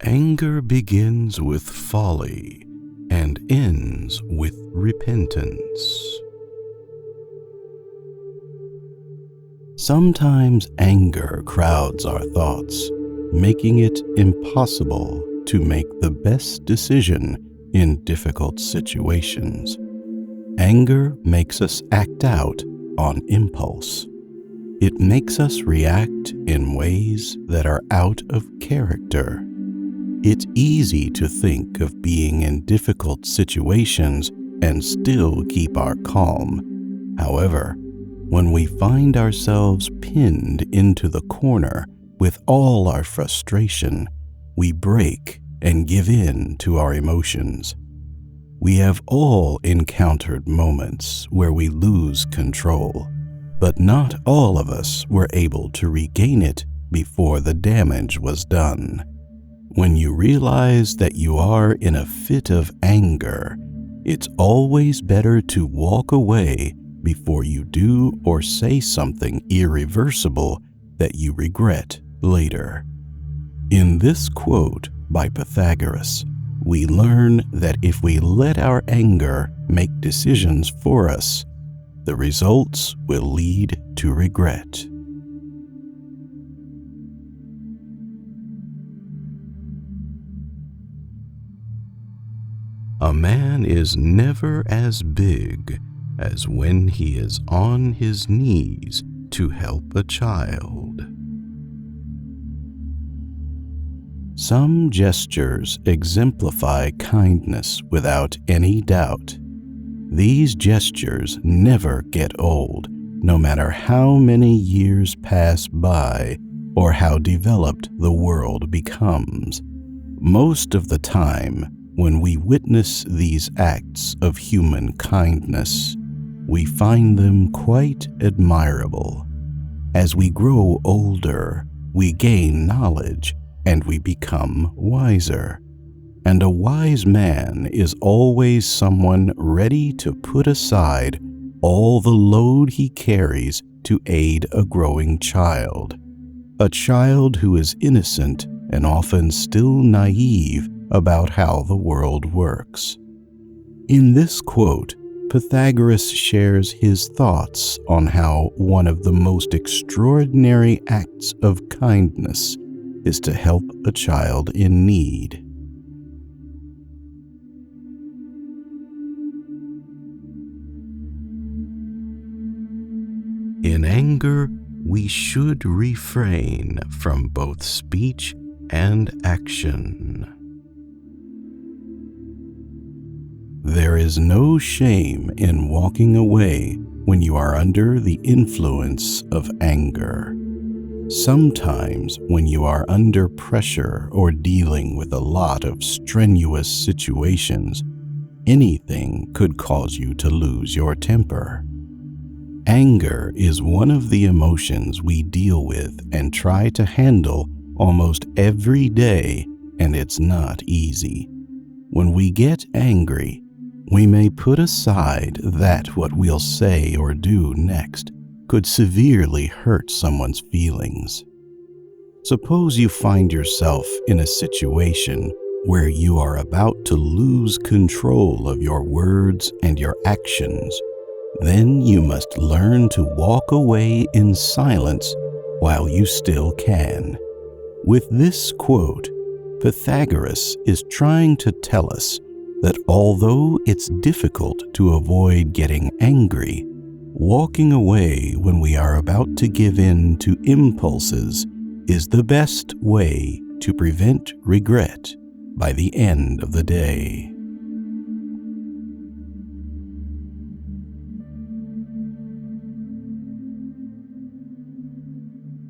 Anger begins with folly and ends with repentance. Sometimes anger crowds our thoughts, making it impossible to make the best decision in difficult situations. Anger makes us act out on impulse. It makes us react in ways that are out of character. It's easy to think of being in difficult situations and still keep our calm. However, when we find ourselves pinned into the corner with all our frustration, we break and give in to our emotions. We have all encountered moments where we lose control, but not all of us were able to regain it before the damage was done. When you realize that you are in a fit of anger, it's always better to walk away before you do or say something irreversible that you regret later. In this quote by Pythagoras, we learn that if we let our anger make decisions for us, the results will lead to regret. A man is never as big as when he is on his knees to help a child. Some gestures exemplify kindness without any doubt. These gestures never get old, no matter how many years pass by or how developed the world becomes. Most of the time, when we witness these acts of human kindness, we find them quite admirable. As we grow older, we gain knowledge and we become wiser. And a wise man is always someone ready to put aside all the load he carries to aid a growing child. A child who is innocent and often still naive about how the world works. In this quote, Pythagoras shares his thoughts on how one of the most extraordinary acts of kindness is to help a child in need. In anger, we should refrain from both speech and action. There is no shame in walking away when you are under the influence of anger. Sometimes when you are under pressure or dealing with a lot of strenuous situations, anything could cause you to lose your temper. Anger is one of the emotions we deal with and try to handle almost every day, and it's not easy. When we get angry, we may put aside that what we'll say or do next could severely hurt someone's feelings. Suppose you find yourself in a situation where you are about to lose control of your words and your actions. Then you must learn to walk away in silence while you still can. With this quote, Pythagoras is trying to tell us that although it's difficult to avoid getting angry, walking away when we are about to give in to impulses is the best way to prevent regret by the end of the day.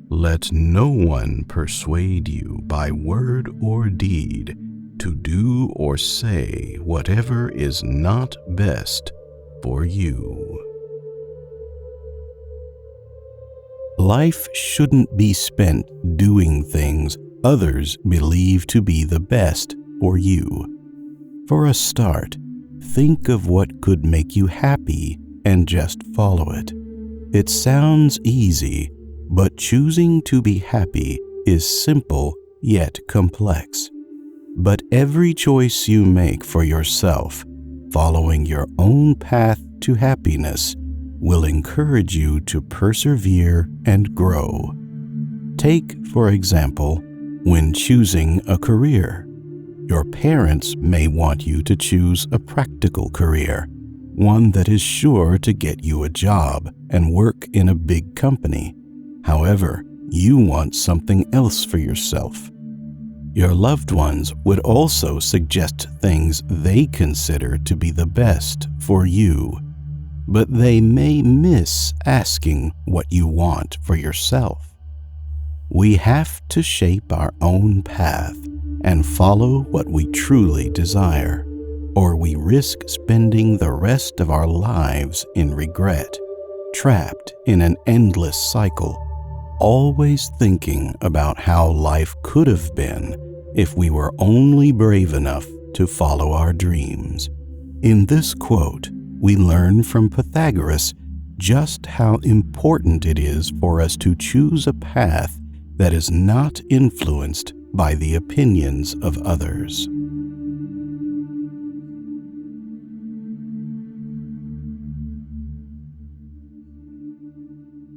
Let no one persuade you by word or deed to do or say whatever is not best for you. Life shouldn't be spent doing things others believe to be the best for you. For a start, think of what could make you happy and just follow it. It sounds easy, but choosing to be happy is simple yet complex. But every choice you make for yourself, following your own path to happiness, will encourage you to persevere and grow. Take, for example, when choosing a career. Your parents may want you to choose a practical career, one that is sure to get you a job and work in a big company. However, you want something else for yourself. Your loved ones would also suggest things they consider to be the best for you, but they may miss asking what you want for yourself. We have to shape our own path and follow what we truly desire, or we risk spending the rest of our lives in regret, trapped in an endless cycle, always thinking about how life could have been if we were only brave enough to follow our dreams. In this quote, we learn from Pythagoras just how important it is for us to choose a path that is not influenced by the opinions of others.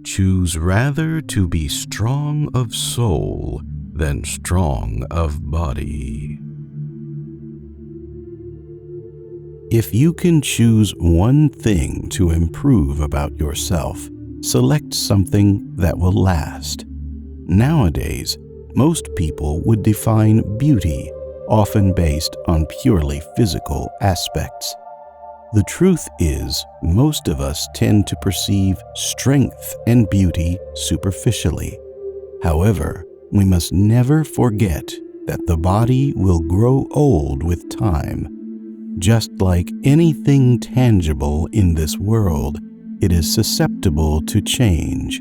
Choose rather to be strong of soul than strong of body. If you can choose one thing to improve about yourself, select something that will last. Nowadays, most people would define beauty, often based on purely physical aspects. The truth is, most of us tend to perceive strength and beauty superficially. However, we must never forget that the body will grow old with time. Just like anything tangible in this world, it is susceptible to change.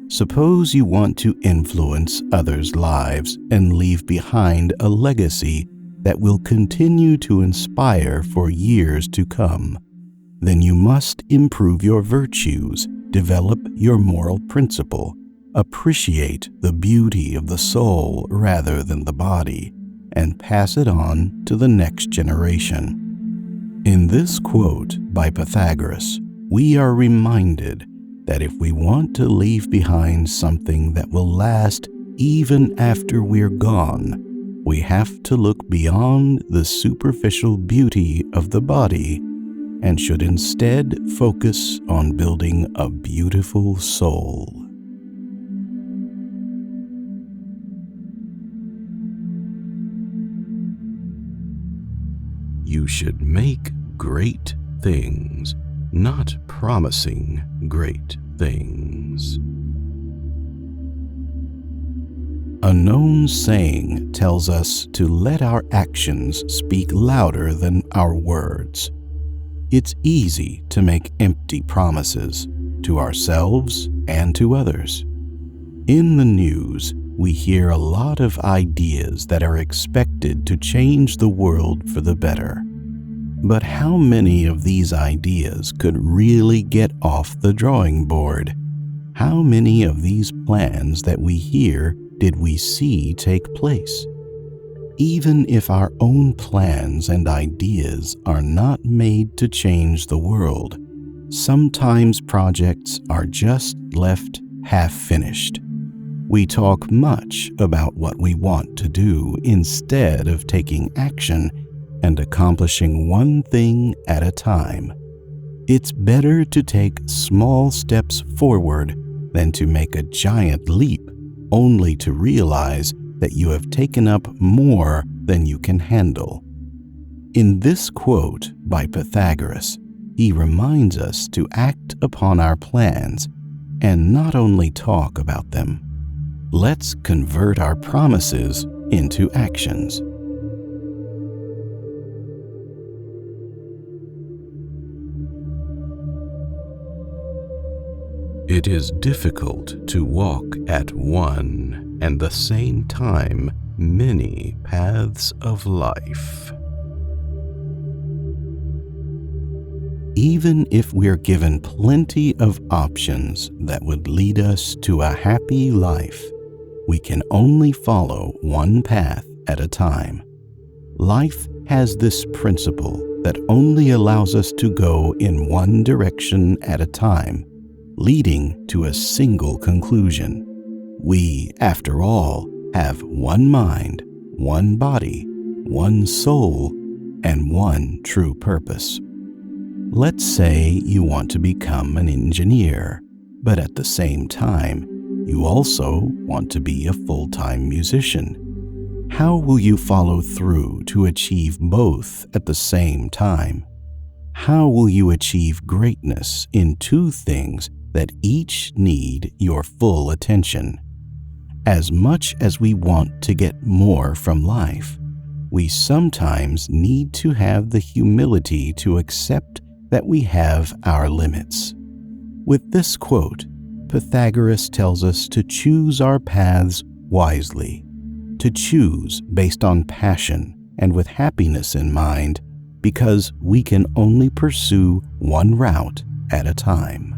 Suppose you want to influence others' lives and leave behind a legacy that will continue to inspire for years to come. Then you must improve your virtues, develop your moral principle, appreciate the beauty of the soul rather than the body, and pass it on to the next generation. In this quote by Pythagoras, we are reminded that if we want to leave behind something that will last even after we're gone, we have to look beyond the superficial beauty of the body and should instead focus on building a beautiful soul. You should make great things, not promising great things. A known saying tells us to let our actions speak louder than our words. It's easy to make empty promises to ourselves and to others. In the news, we hear a lot of ideas that are expected to change the world for the better. But how many of these ideas could really get off the drawing board? How many of these plans that we hear did we see take place? Even if our own plans and ideas are not made to change the world, sometimes projects are just left half-finished. We talk much about what we want to do instead of taking action and accomplishing one thing at a time. It's better to take small steps forward than to make a giant leap only to realize that you have taken up more than you can handle. In this quote by Pythagoras, he reminds us to act upon our plans and not only talk about them. Let's convert our promises into actions. It is difficult to walk at one and the same time many paths of life. Even if we're given plenty of options that would lead us to a happy life, we can only follow one path at a time. Life has this principle that only allows us to go in one direction at a time, leading to a single conclusion. We, after all, have one mind, one body, one soul, and one true purpose. Let's say you want to become an engineer, but at the same time, you also want to be a full-time musician. How will you follow through to achieve both at the same time? How will you achieve greatness in two things that each need your full attention? As much as we want to get more from life, we sometimes need to have the humility to accept that we have our limits. With this quote, Pythagoras tells us to choose our paths wisely, to choose based on passion and with happiness in mind, because we can only pursue one route at a time.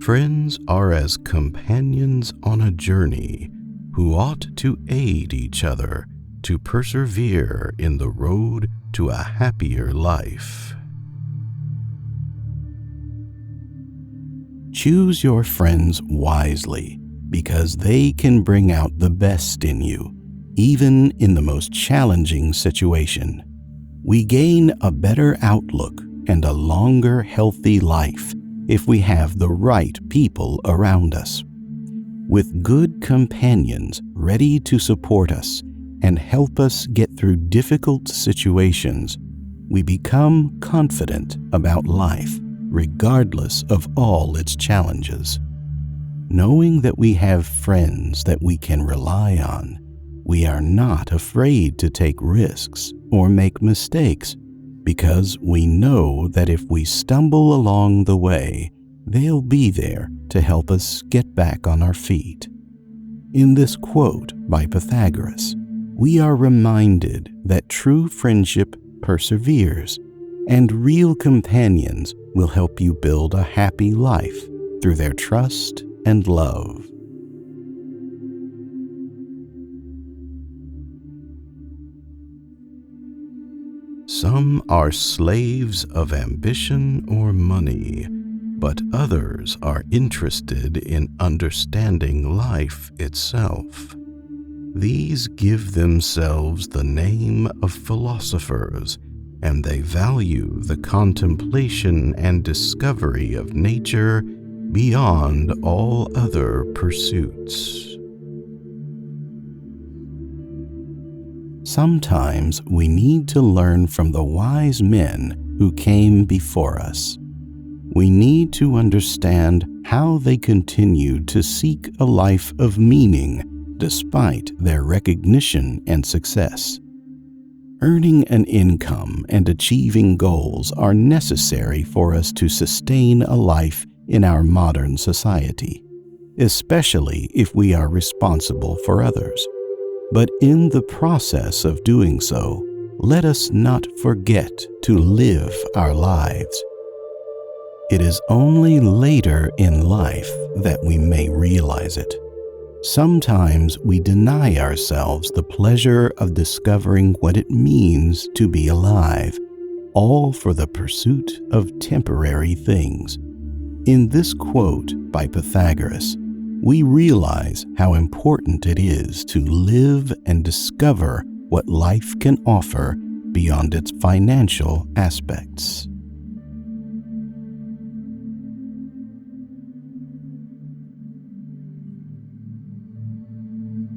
Friends are as companions on a journey who ought to aid each other to persevere in the road to a happier life. Choose your friends wisely, because they can bring out the best in you, even in the most challenging situation. We gain a better outlook and a longer, healthy life if we have the right people around us. With good companions ready to support us and help us get through difficult situations, we become confident about life, regardless of all its challenges. Knowing that we have friends that we can rely on, we are not afraid to take risks or make mistakes, because we know that if we stumble along the way, they'll be there to help us get back on our feet. In this quote by Pythagoras, we are reminded that true friendship perseveres, and real companions will help you build a happy life through their trust and love. Some are slaves of ambition or money, but others are interested in understanding life itself. These give themselves the name of philosophers, and they value the contemplation and discovery of nature beyond all other pursuits. Sometimes we need to learn from the wise men who came before us. We need to understand how they continued to seek a life of meaning despite their recognition and success. Earning an income and achieving goals are necessary for us to sustain a life in our modern society, especially if we are responsible for others. But in the process of doing so, let us not forget to live our lives. It is only later in life that we may realize it. Sometimes we deny ourselves the pleasure of discovering what it means to be alive, all for the pursuit of temporary things. In this quote by Pythagoras, we realize how important it is to live and discover what life can offer beyond its financial aspects.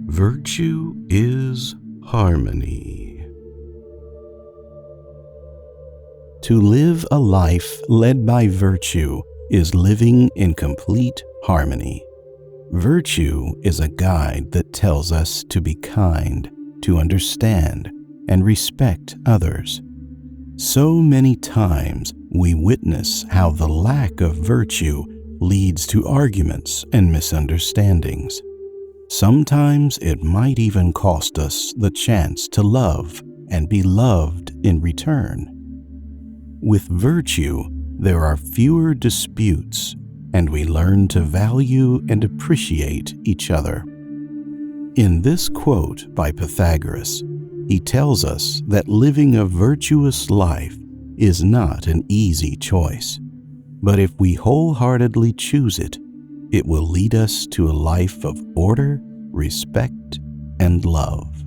Virtue is harmony. To live a life led by virtue is living in complete harmony. Virtue is a guide that tells us to be kind, to understand, and respect others. So many times we witness how the lack of virtue leads to arguments and misunderstandings. Sometimes it might even cost us the chance to love and be loved in return. With virtue, there are fewer disputes, and we learn to value and appreciate each other. In this quote by Pythagoras, he tells us that living a virtuous life is not an easy choice, but if we wholeheartedly choose it, it will lead us to a life of order, respect, and love.